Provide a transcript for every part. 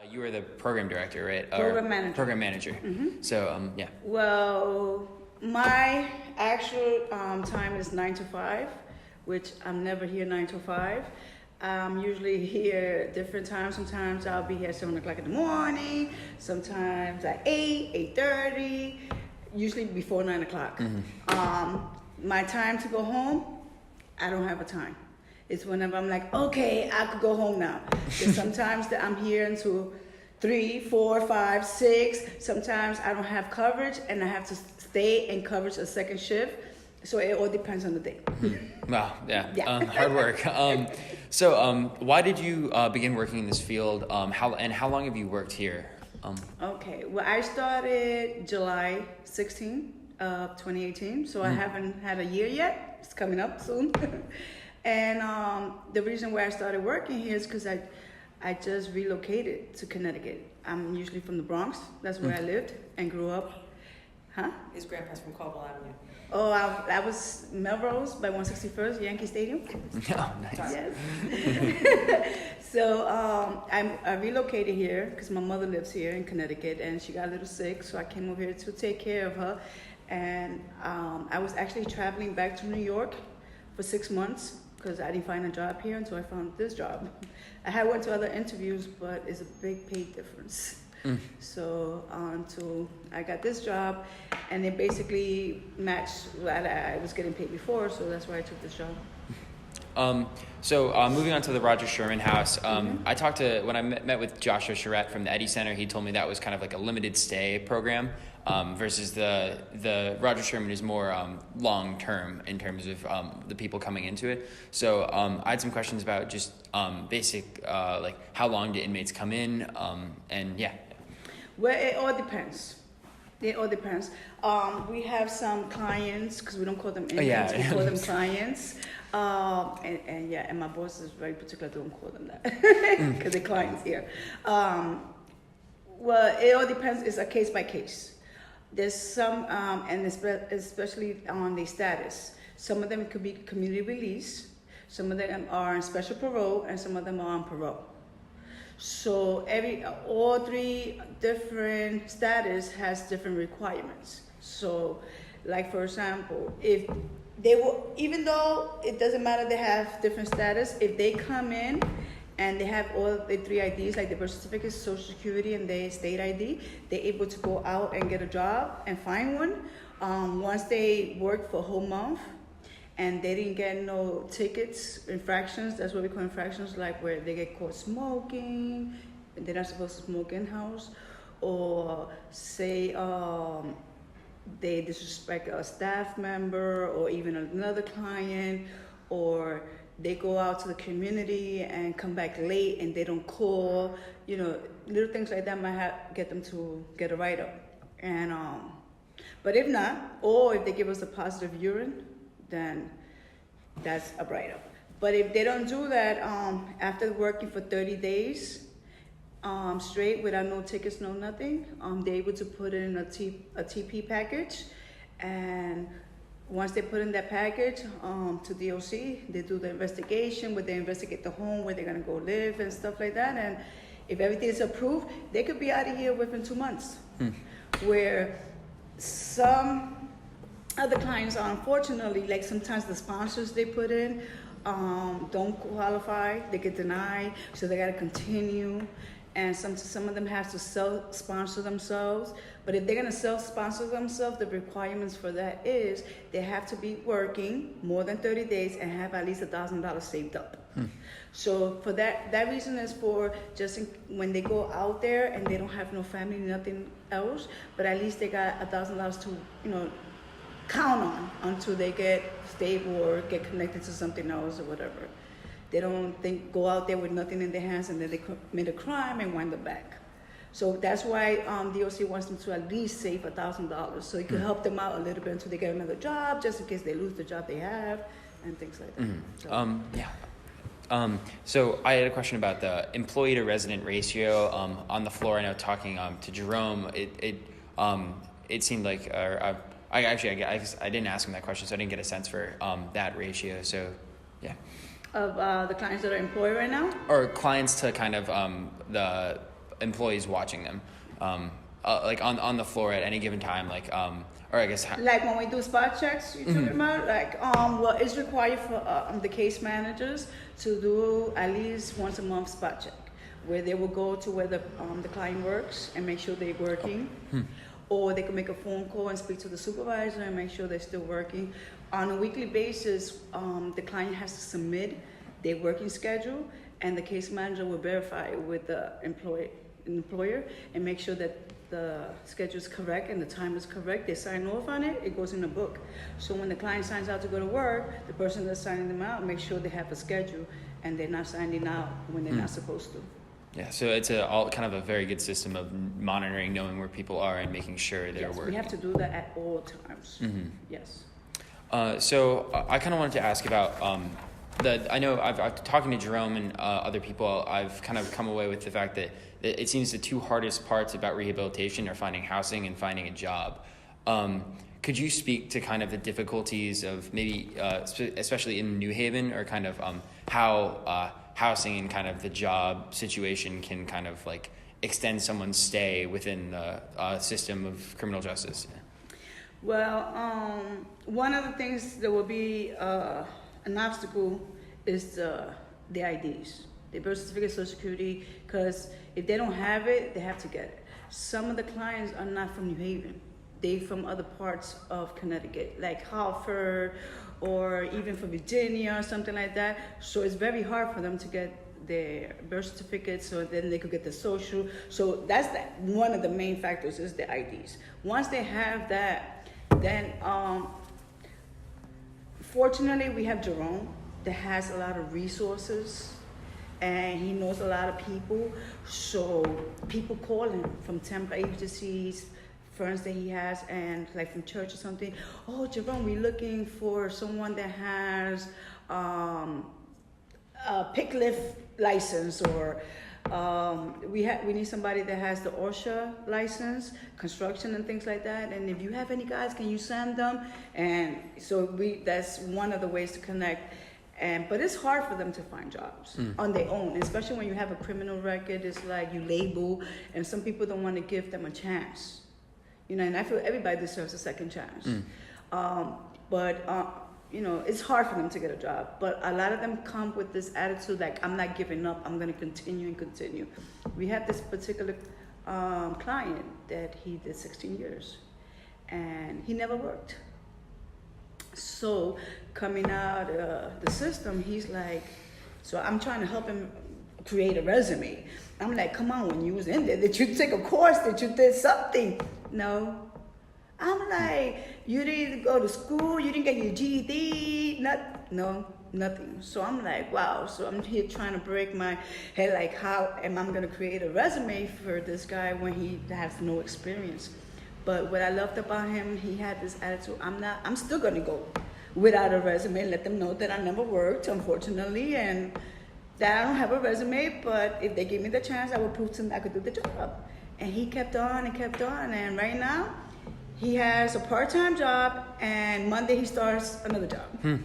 You were the program director, right? Program manager. Program manager. Mm-hmm. So, yeah. Well, my actual time is 9 to 5, which I'm never here 9 to 5. I'm usually here different times. Sometimes I'll be here at 7 o'clock in the morning, sometimes at 8, 8:30, usually before 9 o'clock. My time to go home, I don't have a time. It's whenever I'm like, okay, I could go home now. Because sometimes that I'm here until 3, 4, 5, 6. Sometimes I don't have coverage and I have to stay and coverage a second shift. So it all depends on the day. Wow, yeah. Hard work. So why did you begin working in this field? How long have you worked here? Okay, well, I started July 16 of 2018, so I haven't had a year yet. It's coming up soon. And the reason why I started working here is because I just relocated to Connecticut. I'm usually from the Bronx. That's where I lived and grew up. Huh? His grandpa's from Caldwell Avenue. Oh, I was Melrose by 161st, Yankee Stadium. Oh, nice. Yes. So I relocated here because my mother lives here in Connecticut and she got a little sick. So I came over here to take care of her. And I was actually traveling back to New York for 6 months because I didn't find a job here until I found this job. I had went to other interviews, but it's a big pay difference. So until I got this job, and it basically matched what I was getting paid before, so that's why I took this job. So moving on to the Roger Sherman House, I talked to, when I met with Joshua Charette from the Eddy Center, he told me that was kind of like a limited stay program versus the Roger Sherman is more long term in terms of the people coming into it. So I had some questions about just basic, like how long do inmates come in, and yeah. Well, it all depends. It all depends. We have some clients, because we don't call them inmates, we call them clients. And my boss is very particular, don't call them that, because they're clients here. Well, it all depends, it's a case by case. There's some, and especially on the status. Some of them could be community release, some of them are on special parole, and some of them are on parole. So all 3 different status has different requirements. So, like for example, if they will, even though it doesn't matter, they have different status. If they come in and they have all the 3 IDs, like the birth certificate, social security, and the state ID, they're able to go out and get a job and find one. Once they work for a whole month, and they didn't get no tickets, infractions, that's what we call infractions, like where they get caught smoking, and they're not supposed to smoke in-house, or say they disrespect a staff member, or even another client, or they go out to the community and come back late and they don't call, little things like that might get them to get a write-up. And, but if not, or if they give us a positive urine, then that's a write-up. But if they don't do that, after working for 30 days straight without no tickets, no nothing, they're able to put in a TP package. And once they put in that package to DOC, they do the investigation, where they investigate the home, where they're gonna go live and stuff like that. And if everything is approved, they could be out of here within 2 months. Where some other clients are, unfortunately, like sometimes the sponsors they put in don't qualify, they get denied, so they gotta continue. And some of them have to self-sponsor themselves. But if they're gonna self-sponsor themselves, the requirements for that is they have to be working more than 30 days and have at least $1,000 saved up. So for that reason is for just when they go out there and they don't have no family, nothing else, but at least they got $1,000 to, count on until they get stable or get connected to something else or whatever. They don't go out there with nothing in their hands and then they commit a crime and wind up back. So that's why DOC wants them to at least save $1,000, so it could help them out a little bit until they get another job, just in case they lose the job they have and things like that. So I had a question about the employee to resident ratio. On the floor, I know talking to Jerome, it seemed like, I didn't ask him that question, so I didn't get a sense for that ratio. So, yeah. Of the clients that are employed right now? Or clients to kind of employees watching them, like on the floor at any given time, like or I guess like when we do spot checks, you're talking about, like well, it's required for the case managers to do at least once a month spot check, where they will go to where the client works and make sure they're working, or they can make a phone call and speak to the supervisor and make sure they're still working. On a weekly basis, the client has to submit their working schedule, and the case manager will verify with the employer and make sure that the schedule is correct and the time is correct. They sign off on it, it goes in the book. So when the client signs out to go to work, the person that's signing them out makes sure they have a schedule and they're not signing out when they're not supposed to. Yeah, so it's all kind of a very good system of monitoring, knowing where people are and making sure they're working. We have to do that at all times. Yes. So I kind of wanted to ask about I know I've talking to Jerome and other people, I've kind of come away with the fact that it seems the two hardest parts about rehabilitation are finding housing and finding a job. Could you speak to kind of the difficulties of maybe, especially in New Haven, or kind of how housing and kind of the job situation can kind of like extend someone's stay within the system of criminal justice? Well, one of the things that will be an obstacle is the IDs, the birth certificate, Social Security, because if they don't have it, they have to get it. Some of the clients are not from New Haven. They from other parts of Connecticut, like Hartford, or even from Virginia or something like that. So it's very hard for them to get their birth certificate, so then they could get the social. So that's one of the main factors is the IDs. Once they have that, then fortunately we have Jerome that has a lot of resources and he knows a lot of people. So people call him from temp agencies, friends that he has, and like from church or something. Oh, Jerome, we're looking for someone that has a pick lift license, or we need somebody that has the OSHA license, construction and things like that. And if you have any guys, can you send them? And so that's one of the ways to connect. But it's hard for them to find jobs on their own, especially when you have a criminal record. It's like you label, and some people don't want to give them a chance. You know, and I feel everybody deserves a second chance. It's hard for them to get a job. But a lot of them come with this attitude like, I'm not giving up, I'm going to continue and continue. We had this particular client that he did 16 years, and he never worked. So coming out the system, he's like, so I'm trying to help him create a resume. I'm like, come on, when you was in there, did you take a course? Did you did something? No. I'm like, you didn't go to school, you didn't get your GED, no, nothing. So I'm like, wow. So I'm here trying to break my head, like, how am I going to create a resume for this guy when he has no experience? But what I loved about him, he had this attitude, I'm still going to go without a resume, let them know that I never worked, unfortunately, and that I don't have a resume, but if they give me the chance, I will prove to them I could do the job. And he kept on, and right now, he has a part-time job, and Monday he starts another job.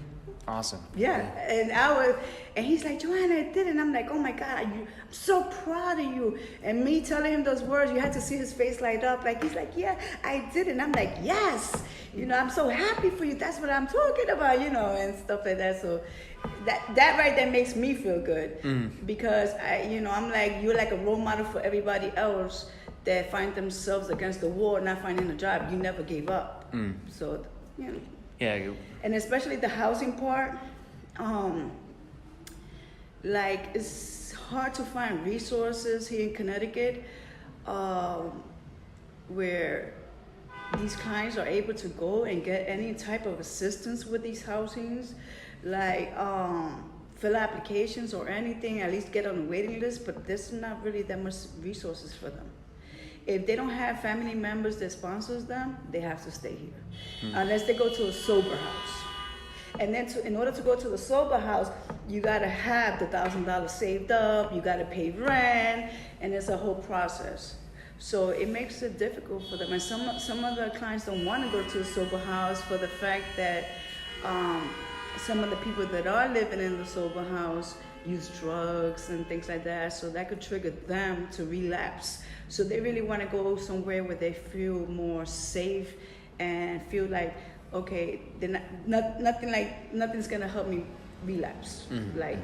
Awesome. Yeah, and he's like, Joanne, I did it. And I'm like, oh my God, I'm so proud of you. And me telling him those words, you had to see his face light up. Like, he's like, yeah, I did it. And I'm like, yes, I'm so happy for you. That's what I'm talking about, and stuff like that. So that right there makes me feel good because I'm like, you're like a role model for everybody else that find themselves against the wall, not finding a job. You never gave up. So, Yeah. And especially the housing part, it's hard to find resources here in Connecticut where these clients are able to go and get any type of assistance with these housings, like fill applications or anything, at least get on a waiting list, but there's not really that much resources for them. If they don't have family members that sponsors them, they have to stay here, unless they go to a sober house. And then in order to go to the sober house, you gotta have the $1,000 saved up, you gotta pay rent, and it's a whole process. So it makes it difficult for them. And some of the clients don't want to go to a sober house for the fact that some of the people that are living in the sober house use drugs and things like that. So that could trigger them to relapse. So they really want to go somewhere where they feel more safe and feel like, okay, they're nothing's gonna help me relapse. Like,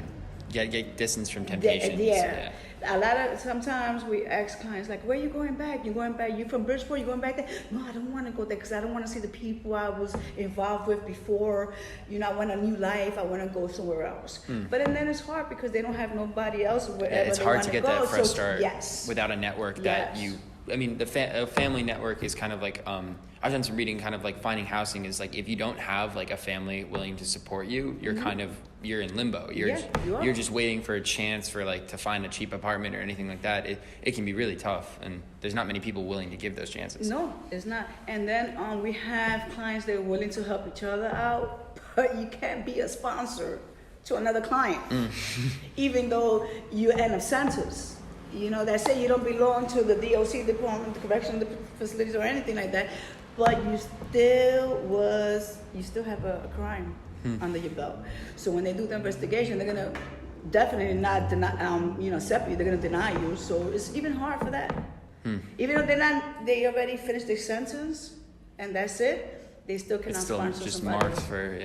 get distance from temptations. Yeah. Sometimes we ask clients like, where are you going back? You from Bridgeport? You going back there? No, I don't want to go there because I don't want to see the people I was involved with before. I want a new life. I want to go somewhere else. But then it's hard because they don't have nobody else wherever it's they hard want to get go. that fresh start Yes. without a network that you. I mean, the family network is kind of like. I've done some reading, kind of like finding housing is like if you don't have like a family willing to support you, you're you're in limbo. You're just waiting for a chance for like to find a cheap apartment or anything like that. It can be really tough, and there's not many people willing to give those chances. No, it's not. And then we have clients that are willing to help each other out, but you can't be a sponsor to another client, even though you end up sentence. They say you don't belong to the DOC, Department of Correctional Facilities, or anything like that, but you still have a crime under your belt. So when they do the investigation, they're gonna definitely not accept you. They're gonna deny you. So it's even hard for that. Even though they already finished their sentence, and that's it. They still cannot sponsor just somebody. marked for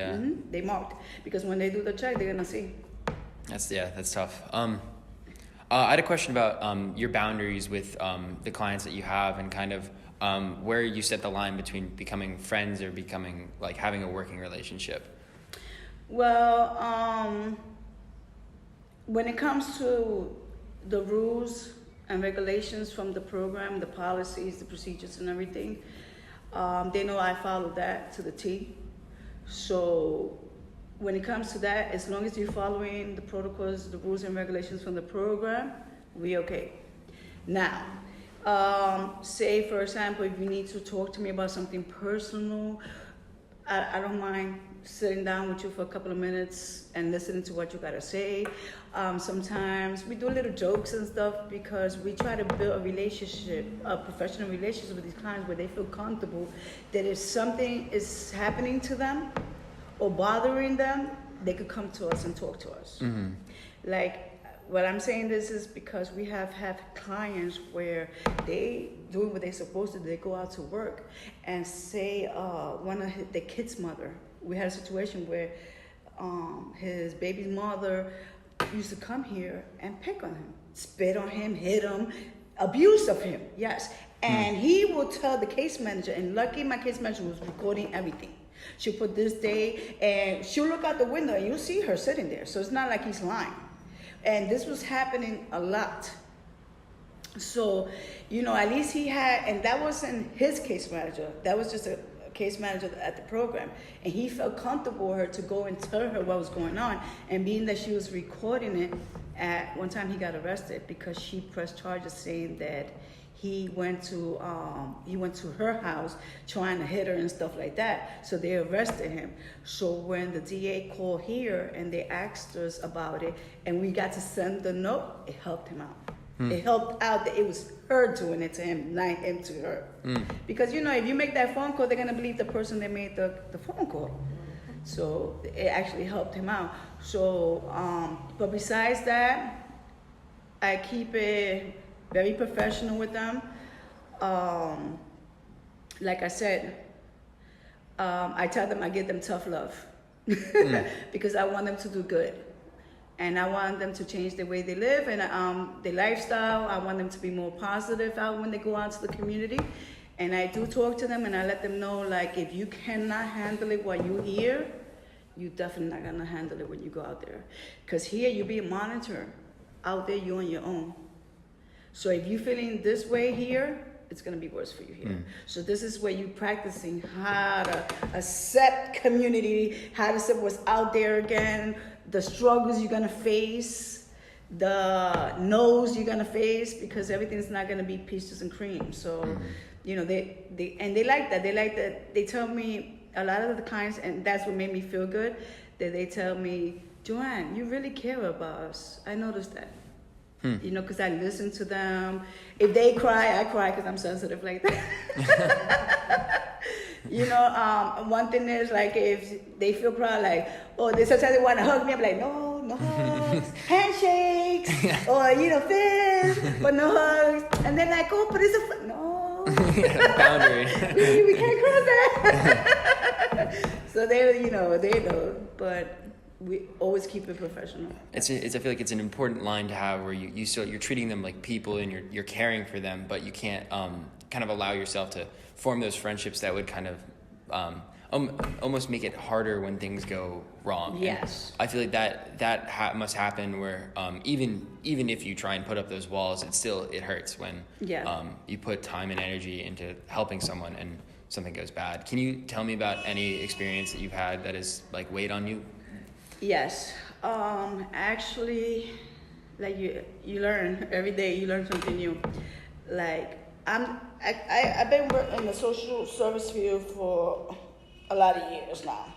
They marked because when they do the check, they're gonna see. That's tough. I had a question about your boundaries with the clients that you have, and kind of where you set the line between becoming friends or becoming like having a working relationship. Well, when it comes to the rules and regulations from the program, the policies, the procedures, and everything, they know I follow that to the T. So when it comes to that, as long as you're following the protocols, the rules and regulations from the program, we okay. Now, say for example, if you need to talk to me about something personal, I don't mind sitting down with you for a couple of minutes and listening to what you gotta say. Sometimes we do little jokes and stuff because we try to build a professional relationship with these clients where they feel comfortable that if something is happening to them or bothering them, they could come to us and talk to us. Like, what I'm saying this is because we have clients where they doing what they're supposed to do. They go out to work and say one of the kid's mother. We had a situation where his baby's mother used to come here and pick on him, spit on him, hit him, abuse of him, yes. And he will tell the case manager, and lucky my case manager was recording everything. She'll put this day, and she'll look out the window, and you'll see her sitting there. So it's not like he's lying. And this was happening a lot. So, at least he had, and that wasn't his case manager. That was just a case manager at the program. And he felt comfortable with her to go and tell her what was going on. And being that she was recording it, at one time he got arrested because she pressed charges saying that he went to her house trying to hit her and stuff like that. So they arrested him. So when the DA called here and they asked us about it and we got to send the note, it helped him out. It helped out that it was her doing it to him, not him to her. Because if you make that phone call, they're gonna believe the person that made the phone call. So it actually helped him out. So but besides that, I keep it very professional with them. Like I said, I tell them I give them tough love because I want them to do good. And I want them to change the way they live and their lifestyle. I want them to be more positive out when they go out to the community. And I do talk to them and I let them know, like, if you cannot handle it while you're here, you're definitely not gonna handle it when you go out there. Because here you're being monitored. Out there you're on your own. So if you're feeling this way here, it's gonna be worse for you here. So this is where you're practicing how to accept community, how to accept what's out there again, the struggles you're gonna face, the no's you're gonna face, because everything's not gonna be peaches and cream. So, they like that. They like that. They tell me, a lot of the clients, and that's what made me feel good, that they tell me, Joanne, you really care about us. I noticed that. Because I listen to them. If they cry, I cry because I'm sensitive like that. One thing is, like, if they feel proud, like, oh, they sometimes they want to hug me, I'm like, no, no hugs, handshakes, or, fists, but no hugs. And they're like, oh, but it's no. Boundary. we can't cross that. So they know, but we always keep it professional. I feel like it's an important line to have where you're treating them like people and you're caring for them, but you can't kind of allow yourself to form those friendships that would kind of almost make it harder when things go wrong. Yes. And I feel like that must happen where even if you try and put up those walls, it hurts when you put time and energy into helping someone and something goes bad. Can you tell me about any experience that you've had that has like weighed on you? Yes. Actually, like you learn every day. You learn something new. Like I've been working in the social service field for a lot of years now.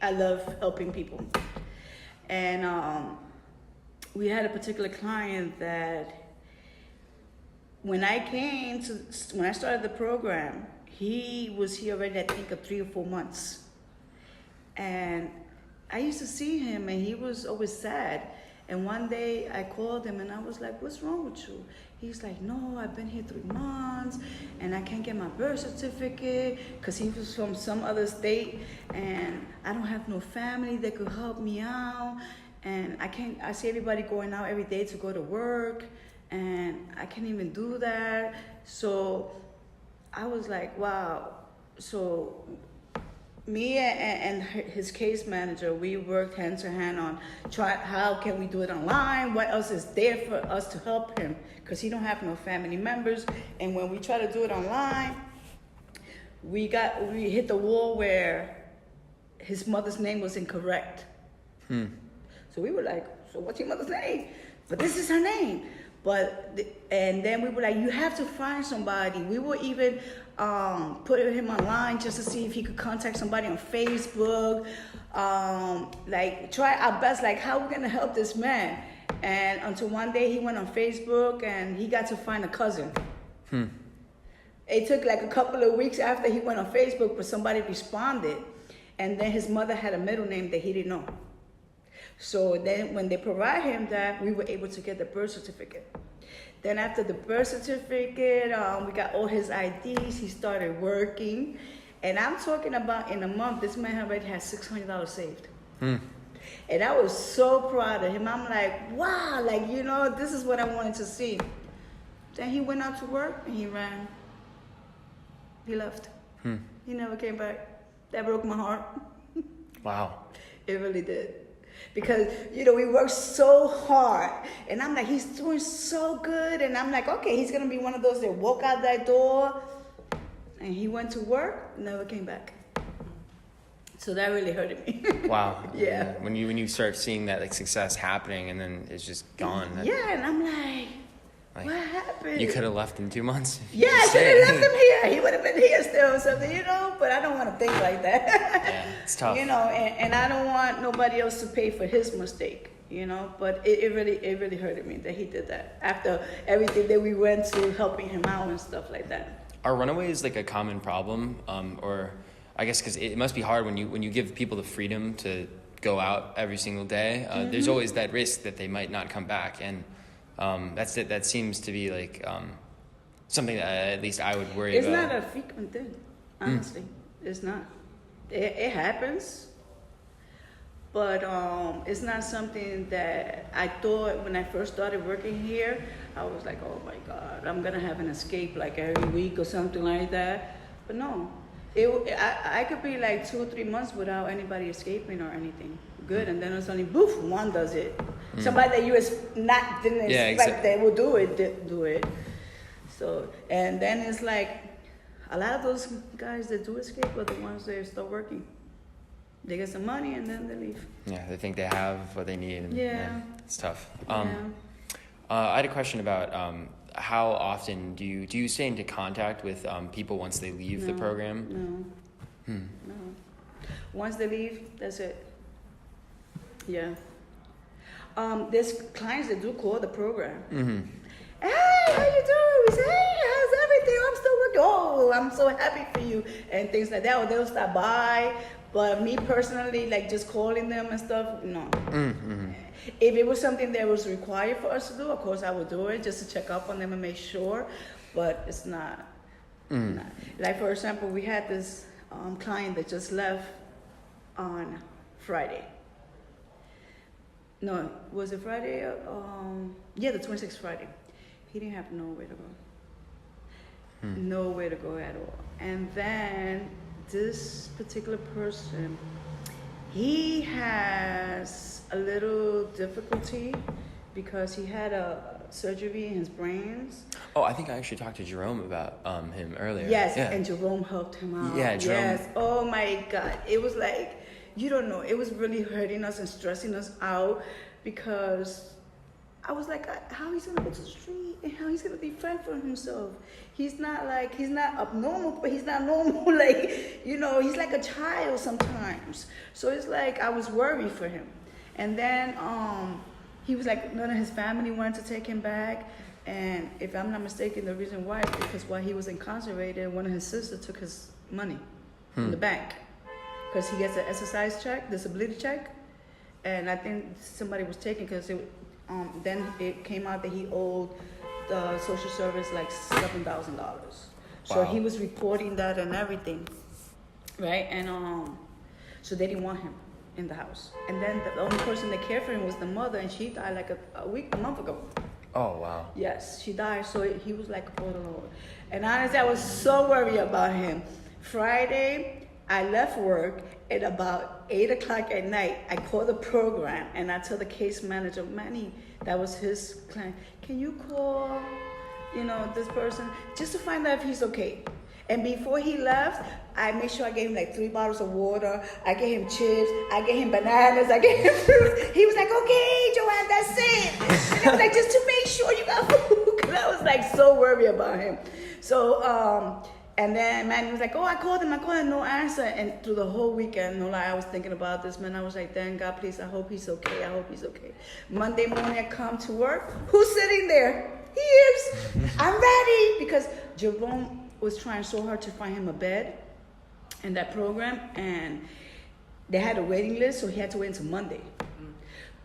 I love helping people, and we had a particular client that when I started the program, he was here already, I think, of 3 or 4 months, and I used to see him and he was always sad. And one day I called him and I was like, what's wrong with you? He's like, no, I've been here 3 months and I can't get my birth certificate because he was from some other state and I don't have no family that could help me out. And I see everybody going out every day to go to work and I can't even do that. So I was like, wow. So me and his case manager, we worked hand to hand on how can we do it online, what else is there for us to help him, because he don't have no family members. And when we try to do it online, we hit the wall where his mother's name was incorrect. So we were like, so what's your mother's name? But this is her name. And then we were like, you have to find somebody. We were even put him online just to see if he could contact somebody on Facebook. Like try our best, like how we're gonna help this man. And until one day he went on Facebook and he got to find a cousin. It took like a couple of weeks after he went on Facebook, but somebody responded. And then his mother had a middle name that he didn't know. So then when they provide him that, we were able to get the birth certificate. Then after the birth certificate, we got all his IDs. He started working. And I'm talking about in a month, this man already had $600 saved. And I was so proud of him. I'm like, wow, like, this is what I wanted to see. Then he went out to work and he ran. He left. He never came back. That broke my heart. Wow. It really did. Because, we worked so hard. And I'm like, he's doing so good. And I'm like, okay, he's going to be one of those that walk out that door. And he went to work, never came back. So that really hurted me. Wow. Yeah. When you start seeing that like success happening and then it's just gone. Yeah, and I'm like, what happened? You could have left in 2 months. Yeah, I should have left him here. He would have been here still or something, but I don't want to think like that. Yeah, it's tough. And I don't want nobody else to pay for his mistake, but it really hurted me that he did that after everything that we went to helping him out and stuff like that. Are runaways like a common problem? Or I guess because it must be hard when you give people the freedom to go out every single day, there's always that risk that they might not come back. And that seems to be like something that at least I would worry about. It's not a frequent thing, honestly. It's not. It happens, but it's not something that I thought when I first started working here. I was like, oh my God, I'm gonna have an escape like every week or something like that. But no, I could be like 2 or 3 months without anybody escaping or anything. Good, and then it's only boof, one does it. Somebody that you didn't expect that will do it. So, and then it's like a lot of those guys that do escape are the ones that start working. They get some money and then they leave. Yeah, they think they have what they need. And, it's tough. I had a question about how often do you stay into contact with people once they leave the program? No. Once they leave, that's it. Yeah. There's clients that do call the program. Hey, how you doing? We say, hey, how's everything? I'm still working. Oh, I'm so happy for you, and things like that. Or they'll stop by, But me personally, like just calling them and stuff, no. Mm-hmm. If it was something that was required for us to do, of course I would do it just to check up on them and make sure. But it's not. Not. Like for example, we had this client that just left on Friday. No, was it Friday? Yeah, the 26th Friday. He didn't have nowhere to go. Nowhere to go at all. And then this particular person, he has a little difficulty because he had a surgery in his brains. Oh, I think I actually talked to Jerome about him earlier. Yes, yeah. And Jerome helped him out. Yeah, Jerome. Yes. Oh my God. It was like, you don't know. It was really hurting us and stressing us out because I was like, how he's gonna go to the street and how he's gonna be fend for himself. He's not abnormal, but he's not normal. Like, you know, he's like a child sometimes. So it's like I was worried for him. And then he was like, none of his family wanted to take him back. And if I'm not mistaken, the reason why is because while he was incarcerated, one of his sisters took his money from the bank. Because he gets an exercise check, disability check. And I think somebody was taken because then it came out that he owed the social service like $7,000. So Wow. he was reporting that and everything, right? And so they didn't want him in the house. And then the only person that cared for him was the mother, and she died like a month ago. Oh, wow. Yes, she died. So he was like, oh Lord. And honestly, I was so worried about him. Friday, I left work at about 8 o'clock at night. I called the program and I told the case manager, Manny, that was his client, can you call, this person just to find out if he's okay? And before he left, I made sure I gave him like 3 bottles of water. I gave him chips. I gave him bananas. I gave him fruit. He was like, okay, Joanne, that's it. And I was like, just to make sure you got food. Because I was like so worried about him. So, and then man, he was like, oh, I called him, no answer. And through the whole weekend, no lie, I was thinking about this, man. I was like, thank God, please, I hope he's okay. Monday morning, I come to work. Who's sitting there? He is. I'm ready. Because Jerome was trying so hard to find him a bed in that program, and they had a waiting list, so he had to wait until Monday.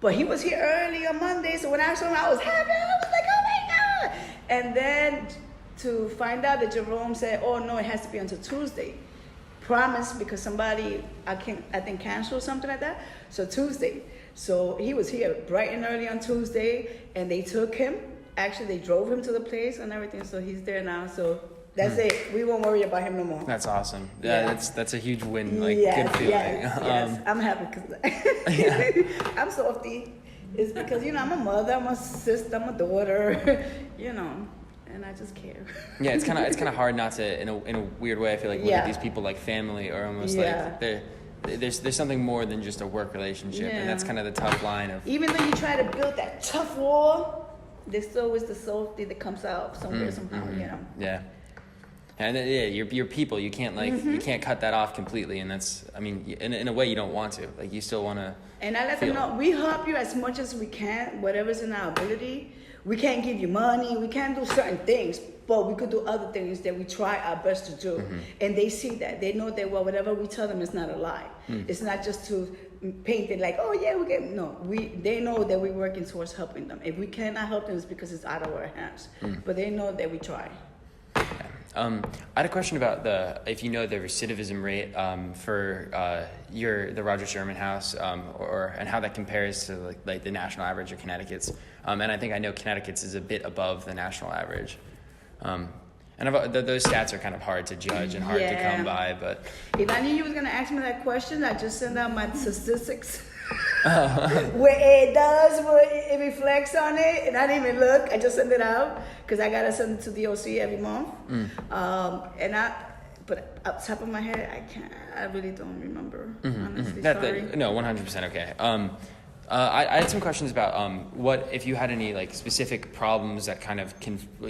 But he was here early on Monday, so when I saw him, I was happy. I was like, oh my God. And then to find out that Jerome said, oh no, it has to be until Tuesday. Promise, because somebody, I think canceled or something like that. So Tuesday. So he was here bright and early on Tuesday, and they took him. Actually, they drove him to the place and everything, so he's there now. So that's it. We won't worry about him no more. That's awesome. Yeah. That's a huge win. Like, yes, good feeling. Yes. I'm happy because I'm softy. It's because, I'm a mother, I'm a sister, I'm a daughter, and I just care. Yeah, it's kind of hard not to, in a weird way, I feel like look at these people like family, or almost like there's something more than just a work relationship, and that's kind of the tough line of. Even though you try to build that tough wall, there's always the softy that comes out somewhere somehow, Yeah. And you're people. You can't you can't cut that off completely, and that's, I mean, in a way you don't want to. Like, you still want to. And I let them know we help you as much as we can, whatever's in our ability. We can't give you money. We can't do certain things, but we could do other things that we try our best to do. And they see that. They know that whatever we tell them is not a lie. It's not just to paint it like, oh yeah, we get. No, they know that we're working towards helping them. If we cannot help them, it's because it's out of our hands. But they know that we try. I had a question about if you know the recidivism rate for the Roger Sherman House, and how that compares to like the national average or Connecticut's. And I think I know Connecticut's is a bit above the national average. And those stats are kind of hard to judge and hard to come by. But if I knew you was gonna ask me that question, I just send out my statistics. Where it reflects on it, and I didn't even look. I just send it out because I gotta send it to the OC every month. But up top of my head, I really don't remember. Honestly, sorry. No, 100% okay. I had some questions about what if you had any like specific problems that kind of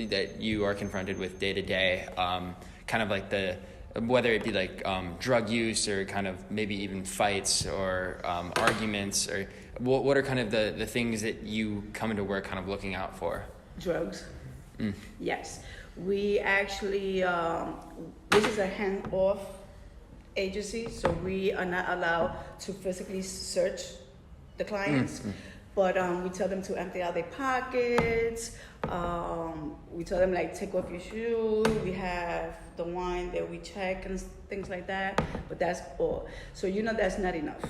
that you are confronted with day to day, kind of like whether it be like drug use or kind of maybe even fights or arguments, or what are kind of the things that you come into work kind of looking out for? Drugs. Yes. We actually, this is a hands-off agency, so we are not allowed to physically search the clients. But we tell them to empty out their pockets. We tell them like take off your shoes. We have the wine that we check and things like that. But that's all. So that's not enough.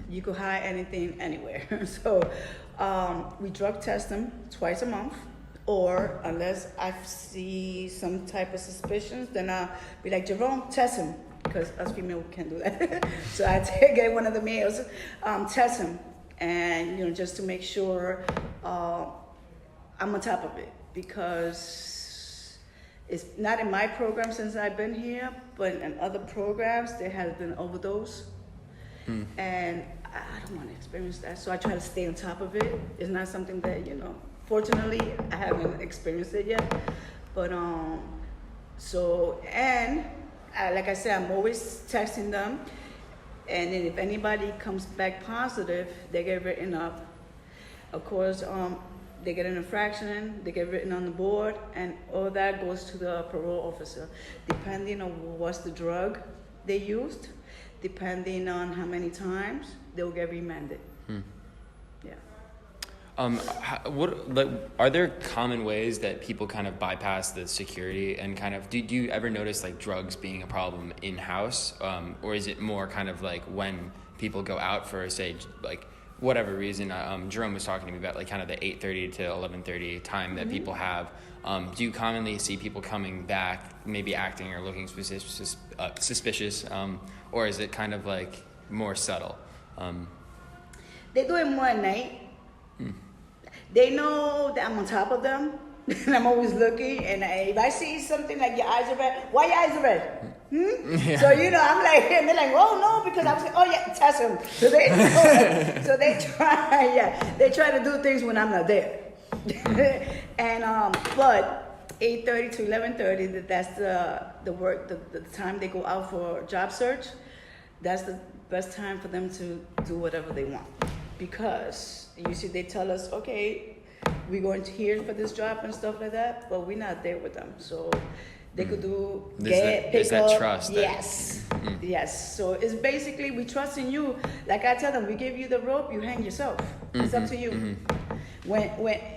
You could hide anything anywhere. So we drug test them twice a month. Or unless I see some type of suspicions, then I'll be like, Jerome, test him. Because us females can't do that. So I get one of the males, test him. And just to make sure I'm on top of it, because it's not in my program since I've been here, but in other programs there has been overdose, and I don't want to experience that. So I try to stay on top of it. It's not something that fortunately I haven't experienced it yet, but like I said, I'm always texting them. And then if anybody comes back positive, they get written up. Of course, they get an infraction, they get written on the board, and all that goes to the parole officer. Depending on what's the drug they used, depending on how many times, they'll get remanded. Yeah. Are there common ways that people kind of bypass the security and kind of, do you ever notice like drugs being a problem in-house? Or is it more kind of like when people go out for, say, like whatever reason? Jerome was talking to me about like kind of the 8:30 to 11:30 time that people have. Do you commonly see people coming back, maybe acting or looking suspicious, or is it kind of like more subtle? They do it more at night. They know that I'm on top of them, and I'm always looking. And if I see something like your eyes are red, why your eyes are red? Yeah. So I'm like, and they're like, oh no, because I was like, oh yeah, test them. So they try to do things when I'm not there. And but 8:30 to 11:30, that's the work, the time they go out for job search. That's the best time for them to do whatever they want. Because usually they tell us, okay, we're going to here for this job and stuff like that, but we're not there with them. So they could There's that trust. Yes. Yes. So it's basically, we trust in you. Like I tell them, we give you the rope, you hang yourself. It's up to you. When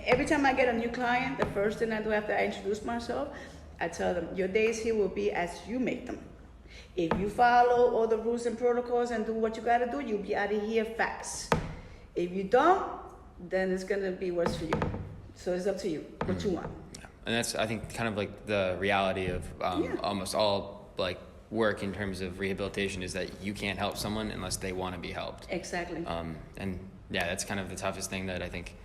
every time I get a new client, the first thing I do after I introduce myself, I tell them, your days here will be as you make them. If you follow all the rules and protocols and do what you gotta do, you'll be out of here fast. If you don't, then it's gonna be worse for you. So it's up to you what you want. Yeah. And that's, I think, kind of like the reality of almost all like work in terms of rehabilitation is that you can't help someone unless they want to be helped. Exactly. And yeah, that's kind of the toughest thing that I think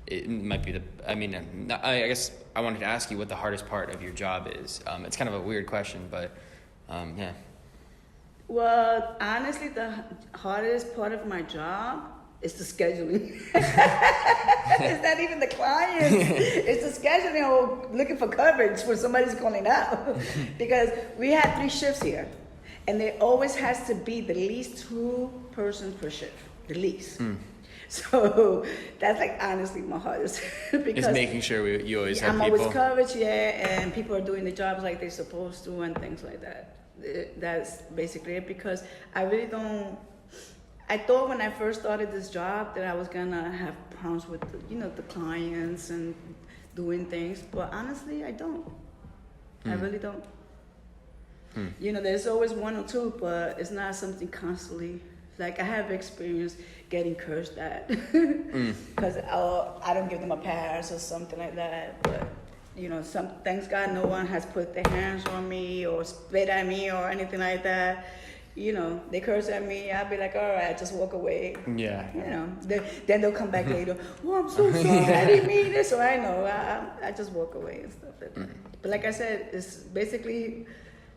it might be I guess I wanted to ask you what the hardest part of your job is. It's kind of a weird question, but yeah. Well, honestly, the hardest part of my job is the scheduling. It's not even the clients. It's the scheduling or looking for coverage when somebody's calling out. Because we have 3 shifts here. And there always has to be the least 2 persons per shift. The least. So that's like honestly my hardest. Because it's making sure you always have people. I'm always coverage, and people are doing the jobs like they're supposed to and things like that. That's basically it, because I really don't. I thought when I first started this job that I was gonna have problems with the clients and doing things, but honestly I don't. I really don't. There's always 1 or 2, but it's not something constantly. Like I have experience getting cursed at because I don't give them a pass or something like that, but thanks God no one has put their hands on me or spit at me or anything like that. They curse at me, I'll be like, all right, just walk away. Yeah. Then they'll come back later. Oh, I'm so sorry, I didn't mean it. So I know, I just walk away and stuff like that. But like I said, it's basically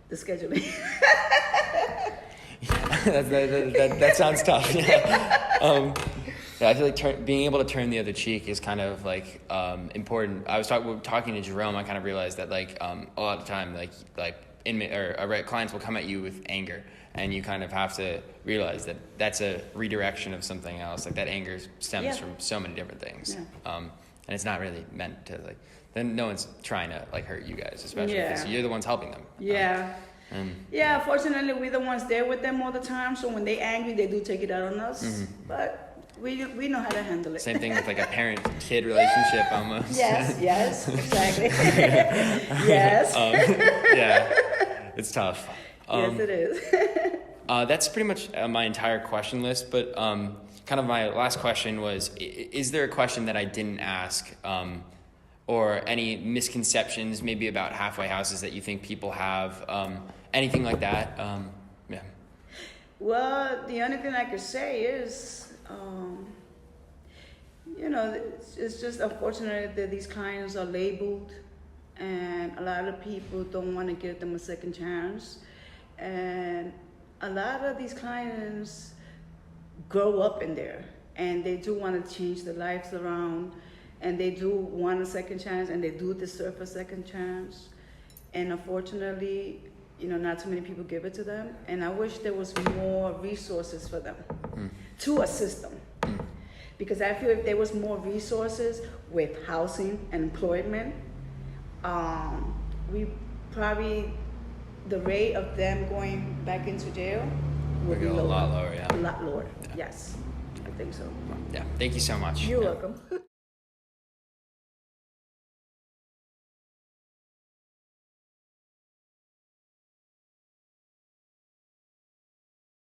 the scheduling. that sounds tough. Yeah. I feel like being able to turn the other cheek is kind of like important. I was talking to Jerome. I kind of realized that like a lot of the time, like inmate or clients will come at you with anger, and you kind of have to realize that that's a redirection of something else. Like that anger stems from so many different things, and it's not really meant to like. Then no one's trying to like hurt you guys, especially because you're the ones helping them. Yeah. Yeah, fortunately, we're the ones there with them all the time. So when they're angry, they do take it out on us. But we know how to handle it. Same thing with like a parent-kid relationship almost. Yes, exactly. Yes. Yeah, it's tough. Yes, it is. That's pretty much my entire question list, but kind of my last question was, is there a question that I didn't ask, or any misconceptions maybe about halfway houses that you think people have, anything like that? Yeah. Well, the only thing I could say is, it's just unfortunate that these clients are labeled, and a lot of people don't want to give them a second chance. And a lot of these clients grow up in there, and they do want to change their lives around, and they do want a second chance, and they do deserve a second chance. And unfortunately, not too many people give it to them. And I wish there was more resources for them to assist them. Because I feel if there was more resources with housing and employment, the rate of them going back into jail would be a lot lower, yeah. A lot lower, yes. I think so. Yeah, thank you so much. You're welcome.